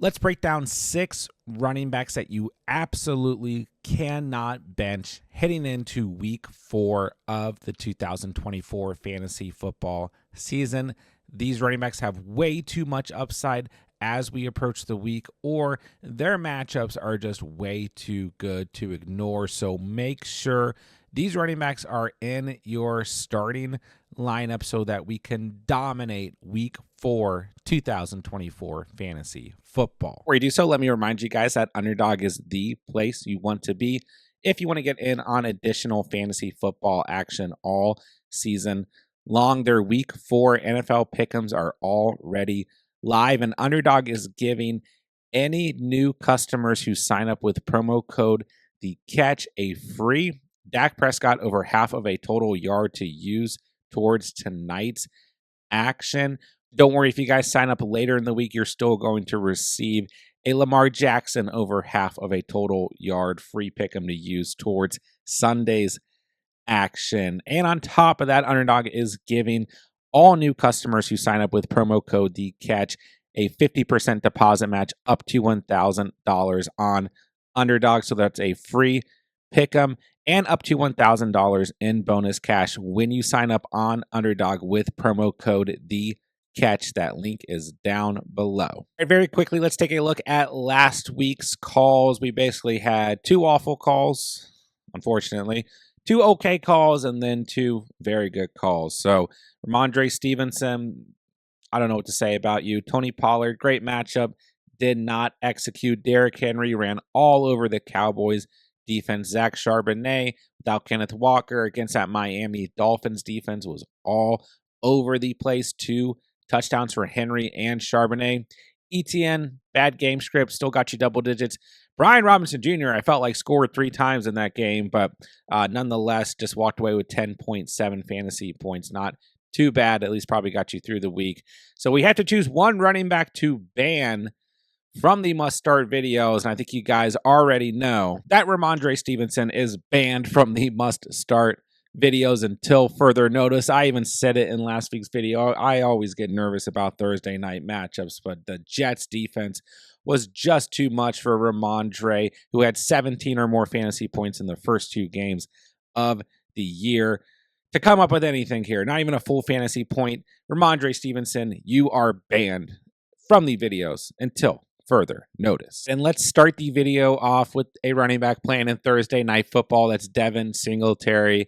Let's break down 6 running backs that you absolutely cannot bench heading into week 4 of the 2024 fantasy football season. These running backs have way too much upside as we approach the week, or their matchups are just way too good to ignore. So make sure these running backs are in your starting lineup so that we can dominate week 4, 2024 fantasy football. Before you do so, let me remind you guys that Underdog is the place you want to be if you want to get in on additional fantasy football action all season long. Their week 4 NFL pick'ems are already live, and Underdog is giving any new customers who sign up with promo code The Catch a free Dak Prescott over half of a total yard to use towards tonight's action. Don't worry, if you guys sign up later in the week, you're still going to receive a Lamar Jackson over half of a total yard free pick'em to use towards Sunday's action. And on top of that, Underdog is giving all new customers who sign up with promo code The Catch a 50% deposit match up to $1,000 on Underdog. So that's a free pick'em and up to $1,000 in bonus cash when you sign up on Underdog with promo code The Catch. That link is down below. All right, very quickly, let's take a look at last week's calls. We basically had 2 awful calls, unfortunately, 2 okay calls, and then 2 very good calls. So Ramondre Stevenson, I don't know what to say about you. Tony Pollard, great matchup, did not execute. Derrick Henry ran all over the Cowboys defense. Zach Charbonnet without Kenneth Walker against that Miami Dolphins defense was all over the place. 2 touchdowns for Henry and Charbonnet. ETN, bad game script, still got you double digits. Brian Robinson Jr., I felt like scored 3 times in that game, but nonetheless, just walked away with 10.7 fantasy points. Not too bad, at least probably got you through the week. So we had to choose one running back to ban from the must-start videos, and I think you guys already know that Ramondre Stevenson is banned from the must-start videos until further notice. I even said it in last week's video. I always get nervous about Thursday night matchups, but the Jets defense was just too much for Ramondre, who had 17 or more fantasy points in the first 2 games of the year. To come up with anything here, not even a full fantasy point, Ramondre Stevenson, you are banned from the videos until further notice. And let's start the video off with a running back playing in Thursday night football. That's Devin Singletary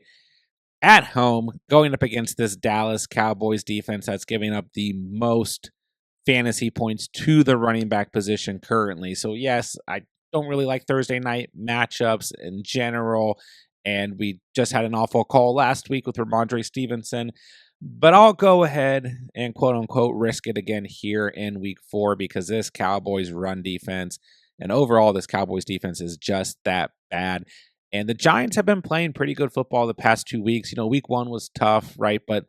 at home going up against this Dallas Cowboys defense that's giving up the most fantasy points to the running back position currently. So yes, I don't really like Thursday night matchups in general, and we just had an awful call last week with Ramondre Stevenson. But I'll go ahead and quote-unquote risk it again here in week 4 because this Cowboys run defense and overall this Cowboys defense is just that bad. And the Giants have been playing pretty good football the past 2 weeks. You know, week 1 was tough, right? But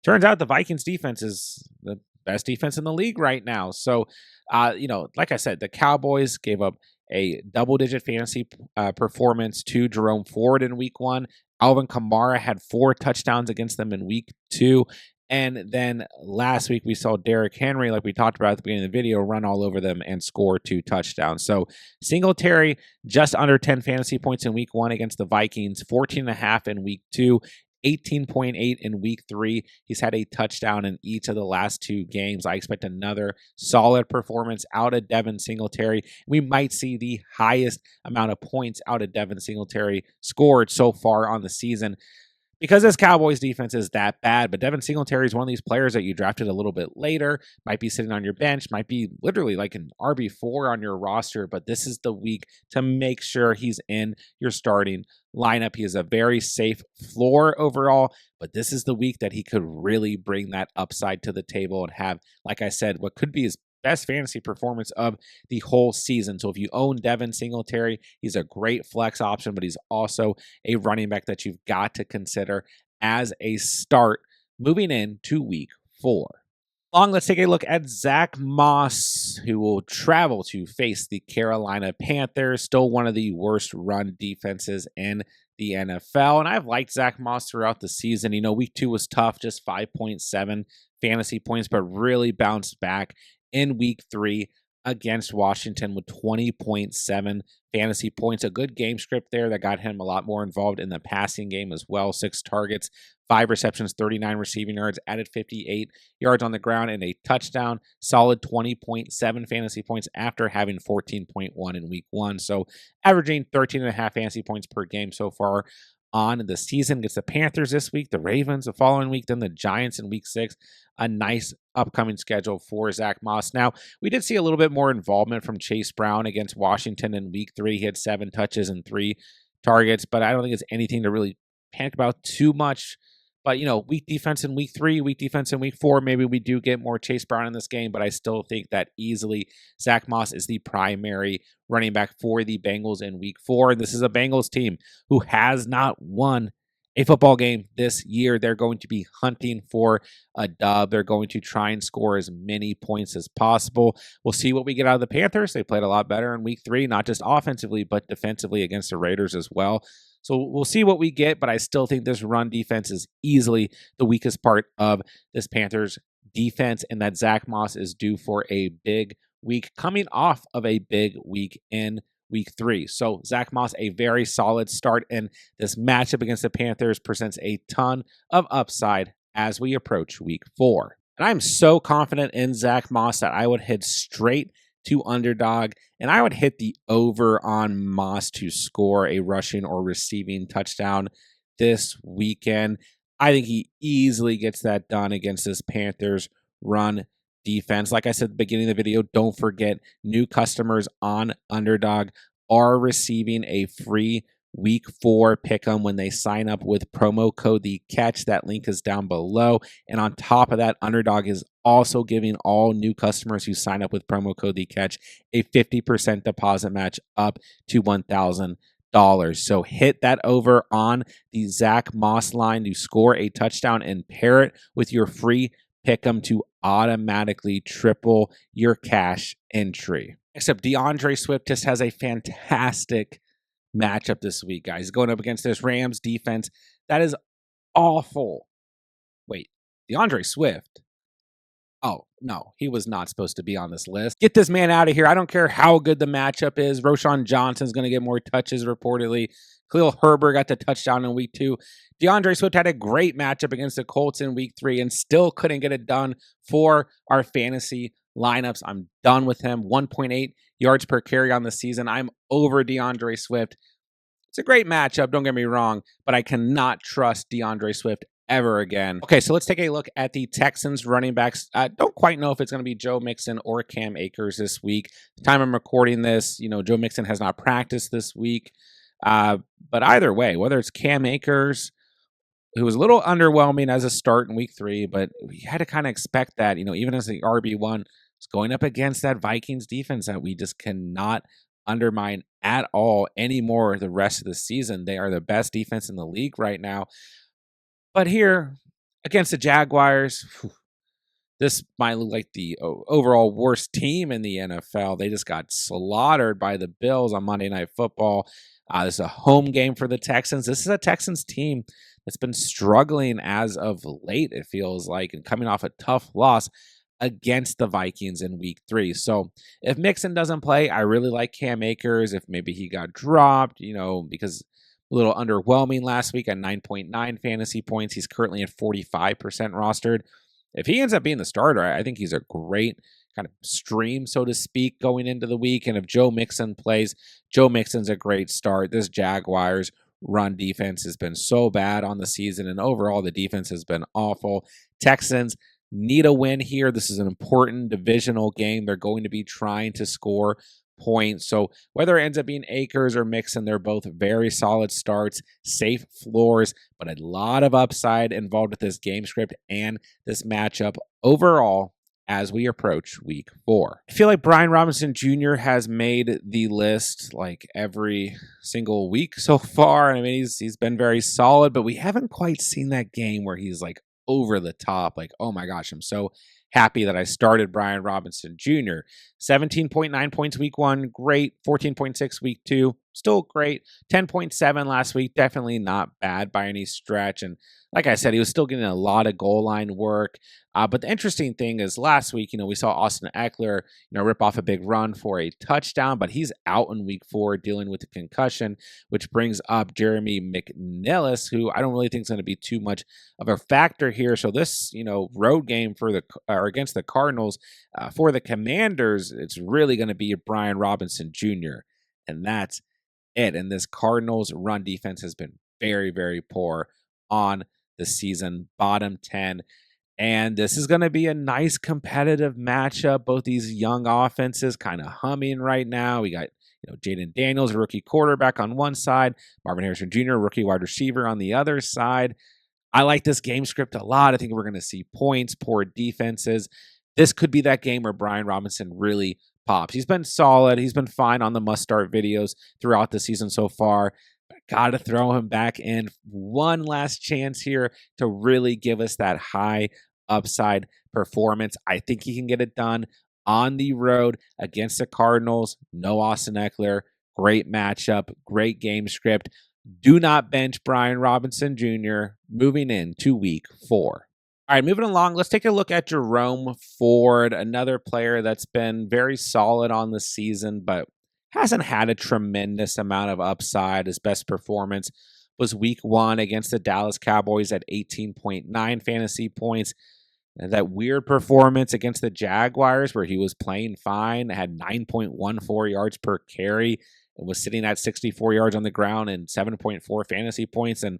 turns out the Vikings defense is the best defense in the league right now. So, like I said, the Cowboys gave up a double-digit fantasy performance to Jerome Ford in week 1. Alvin Kamara had 4 touchdowns against them in week 2. And then last week we saw Derrick Henry, like we talked about at the beginning of the video, run all over them and score 2 touchdowns. So Singletary, just under 10 fantasy points in week 1 against the Vikings, 14.5 in week 2. 18.8 in week 3. He's had a touchdown in each of the last 2 games. I expect another solid performance out of Devin Singletary. We might see the highest amount of points out of Devin Singletary scored so far on the season because this Cowboys defense is that bad. But Devin Singletary is one of these players that you drafted a little bit later, might be sitting on your bench, might be literally like an RB4 on your roster, but this is the week to make sure he's in your starting lineup. He is a very safe floor overall, but this is the week that he could really bring that upside to the table and have, like I said, what could be his best fantasy performance of the whole season. So if you own Devin Singletary, he's a great flex option, but he's also a running back that you've got to consider as a start moving into week 4. Let's take a look at Zack Moss, who will travel to face the Carolina Panthers, still one of the worst run defenses in the NFL. And I've liked Zack Moss throughout the season. You know, week 2 was tough, just 5.7 fantasy points, but really bounced back in week 3 against Washington with 20.7 fantasy points. A good game script there that got him a lot more involved in the passing game as well. 6 targets, 5 receptions, 39 receiving yards, added 58 yards on the ground, and a touchdown. Solid 20.7 fantasy points after having 14.1 in week 1. So averaging 13.5 fantasy points per game so far on the season. Gets the Panthers this week, the Ravens the following week, then the Giants in week 6. A nice upcoming schedule for Zack Moss. Now, we did see a little bit more involvement from Chase Brown against Washington in week 3. He had 7 touches and 3 targets, but I don't think it's anything to really panic about too much. But, weak defense in week 3, weak defense in week 4. Maybe we do get more Chase Brown in this game, but I still think that easily Zack Moss is the primary running back for the Bengals in week 4. And this is a Bengals team who has not won a football game this year. They're going to be hunting for a dub. They're going to try and score as many points as possible. We'll see what we get out of the Panthers. They played a lot better in week 3, not just offensively, but defensively against the Raiders as well. So we'll see what we get, but I still think this run defense is easily the weakest part of this Panthers defense, and that Zack Moss is due for a big week, coming off of a big week in week 3. So Zack Moss, a very solid start, and this matchup against the Panthers presents a ton of upside as we approach week 4. And I'm so confident in Zack Moss that I would head straight to Underdog, and I would hit the over on Moss to score a rushing or receiving touchdown this weekend. I think he easily gets that done against this Panthers run defense. Like I said at the beginning of the video, don't forget, new customers on Underdog are receiving a free week 4 pick 'em when they sign up with promo code The Catch. That link is down below. And on top of that, Underdog is also giving all new customers who sign up with promo code The Catch a 50% deposit match up to $1,000. So hit that over on the Zack Moss line to score a touchdown and pair it with your free pick 'em to automatically triple your cash entry. Except DeAndre Swift just has a fantastic matchup this week, guys. Going up against this Rams defense that is awful. Wait, DeAndre Swift? Oh, no, he was not supposed to be on this list. Get this man out of here. I don't care how good the matchup is. Roschon Johnson's going to get more touches reportedly. Khalil Herbert got the touchdown in week 2. DeAndre Swift had a great matchup against the Colts in week 3 and still couldn't get it done for our fantasy lineups. I'm done with him. 1.8 yards per carry on the season. I'm over DeAndre Swift. It's a great matchup, don't get me wrong, but I cannot trust DeAndre Swift ever again. Okay, so let's take a look at the Texans running backs. I don't quite know if it's going to be Joe Mixon or Cam Akers this week. The time I'm recording this, Joe Mixon has not practiced this week. But either way, whether it's Cam Akers, who was a little underwhelming as a start in week 3, but we had to kind of expect that, even as the RB1, it's going up against that Vikings defense that we just cannot undermine at all anymore the rest of the season. They are the best defense in the league right now. But here, against the Jaguars, this might look like the overall worst team in the NFL. They just got slaughtered by the Bills on Monday Night Football. This is a home game for the Texans. This is a Texans team that's been struggling as of late, it feels like, and coming off a tough loss against the Vikings in week 3. So if Mixon doesn't play, I really like Cam Akers. If maybe he got dropped, because a little underwhelming last week at 9.9 fantasy points. He's currently at 45% rostered. If he ends up being the starter, I think he's a great kind of stream, so to speak, going into the week. And if Joe Mixon plays, Joe Mixon's a great start. This Jaguars run defense has been so bad on the season, and overall the defense has been awful. Texans need a win here. This is an important divisional game. They're going to be trying to score points. So whether it ends up being Akers or Mixon, they're both very solid starts, safe floors, but a lot of upside involved with this game script and this matchup overall as we approach week 4. I feel like Brian Robinson Jr. has made the list like every single week so far. I mean, he's been very solid, but we haven't quite seen that game where he's like over the top. Like, oh my gosh, I'm so happy that I started Brian Robinson Jr. 17.9 points week 1, great. 14.6 week 2, still great. 10.7 last week, definitely not bad by any stretch. And like I said, he was still getting a lot of goal line work. But the interesting thing is last week, we saw Austin Eckler, rip off a big run for a touchdown, but he's out in week 4 dealing with a concussion, which brings up Jeremy McNillis, who I don't really think is going to be too much of a factor here. So this, road game for or against the Cardinals, for the Commanders, it's really going to be Brian Robinson Jr. And that's it. And this Cardinals run defense has been very, very poor on the season, bottom 10. And this is going to be a nice competitive matchup. Both these young offenses kind of humming right now. We got, Jaden Daniels, a rookie quarterback on one side, Marvin Harrison Jr., rookie wide receiver on the other side. I like this game script a lot. I think we're going to see points, poor defenses. This could be that game where Brian Robinson really pops. He's been solid. He's been fine on the must-start videos throughout the season so far. Got to throw him back in one last chance here to really give us that high upside performance. I think he can get it done on the road against the Cardinals. No Austin Eckler. Great matchup. Great game script. Do not bench Brian Robinson Jr. moving into week 4. All right, moving along, let's take a look at Jerome Ford, another player that's been very solid on the season, but hasn't had a tremendous amount of upside. His best performance was week 1 against the Dallas Cowboys at 18.9 fantasy points. And that weird performance against the Jaguars where he was playing fine, had 9.14 yards per carry, and was sitting at 64 yards on the ground and 7.4 fantasy points. And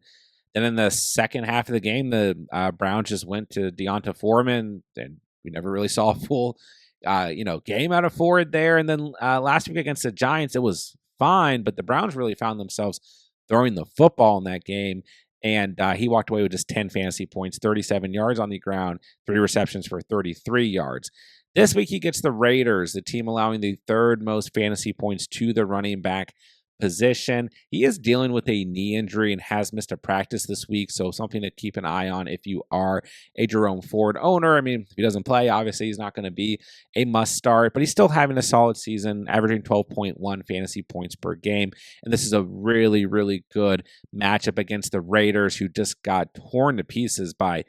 then in the second half of the game, the Browns just went to Deonta Foreman, and we never really saw a full game out of Ford there. And then last week against the Giants, it was fine, but the Browns really found themselves throwing the football in that game. And he walked away with just 10 fantasy points, 37 yards on the ground, 3 receptions for 33 yards. This week he gets the Raiders, the team allowing the 3rd most fantasy points to the running back position. He is dealing with a knee injury and has missed a practice this week, so something to keep an eye on if you are a Jerome Ford owner. I mean, if he doesn't play, obviously he's not going to be a must start, but he's still having a solid season, averaging 12.1 fantasy points per game, and this is a really, really good matchup against the Raiders, who just got torn to pieces by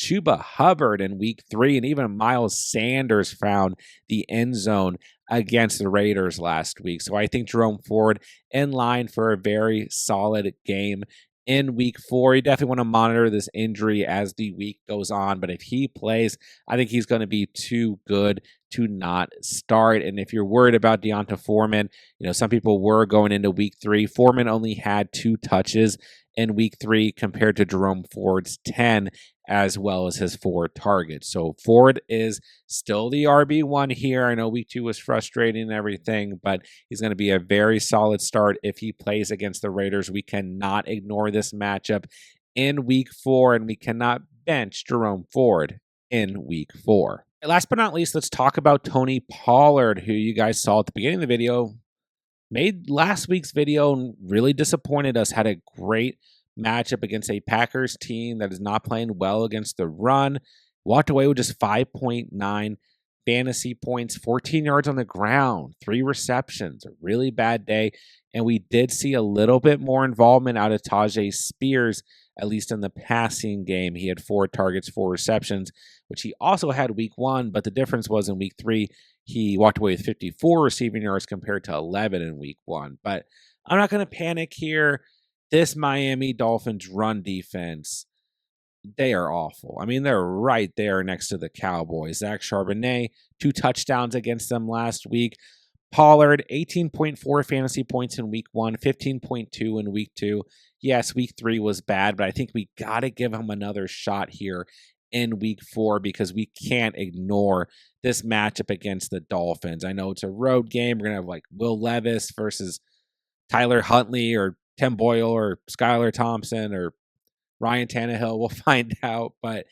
Chuba Hubbard in week 3, and even Miles Sanders found the end zone against the Raiders last week. So I think Jerome Ford in line for a very solid game in week 4. You definitely want to monitor this injury as the week goes on, but if he plays, I think he's going to be too good to not start. And if you're worried about Deonta Foreman, some people were going into week 3. Foreman only had 2 touches in week 3 compared to Jerome Ford's 10, as well as his 4 targets. So Ford is still the RB1 here. I know week 2 was frustrating and everything, but he's going to be a very solid start if he plays against the Raiders. We cannot ignore this matchup in week 4, and we cannot bench Jerome Ford in week 4. And last but not least, let's talk about Tony Pollard, who you guys saw at the beginning of the video. Made last week's video and really disappointed us. Had a great matchup against a Packers team that is not playing well against the run. Walked away with just 5.9 fantasy points, 14 yards on the ground, 3 receptions, a really bad day. And we did see a little bit more involvement out of Tajay Spears, at least in the passing game. He had 4 targets, 4 receptions, which he also had week 1, but the difference was in week 3, he walked away with 54 receiving yards compared to 11 in week 1. But I'm not going to panic here. This Miami Dolphins run defense, they are awful. I mean, they're right there next to the Cowboys. Zach Charbonnet, 2 touchdowns against them last week. Pollard, 18.4 fantasy points in week 1, 15.2 in week 2. Yes, week 3 was bad, but I think we got to give him another shot here in week 4 because we can't ignore this matchup against the Dolphins. I know it's a road game. We're going to have Will Levis versus Tyler Huntley or Tim Boyle or Skylar Thompson or Ryan Tannehill. We'll find out, but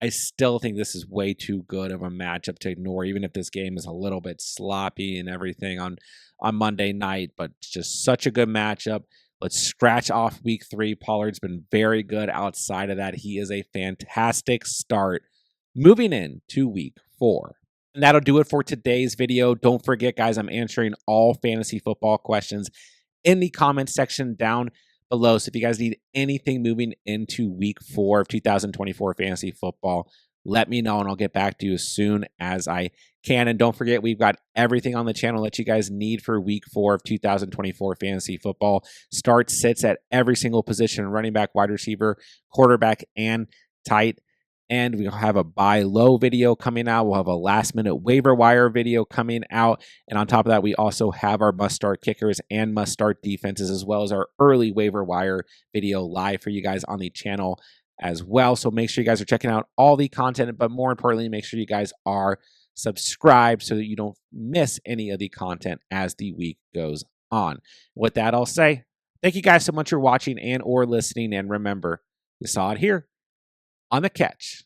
I still think this is way too good of a matchup to ignore, even if this game is a little bit sloppy and everything on Monday night. But it's just such a good matchup. Let's scratch off week 3. Pollard's been very good outside of that. He is a fantastic start moving into week 4. And that'll do it for today's video. Don't forget, guys, I'm answering all fantasy football questions in the comment section down below. So if you guys need anything moving into week 4 of 2024 fantasy football, let me know and I'll get back to you as soon as I can. And don't forget, we've got everything on the channel that you guys need for week 4 of 2024 fantasy football. Start sits at every single position: running back, wide receiver, quarterback, and tight end. We'll have a buy low video coming out. We'll have a last minute waiver wire video coming out. And on top of that, we also have our must start kickers and must start defenses, as well as our early waiver wire video live for you guys on the channel as well. So make sure you guys are checking out all the content, but more importantly, make sure you guys are subscribed so that you don't miss any of the content as the week goes on. With that, I'll say thank you guys so much for watching and or listening. And remember, you saw it here on The Catch.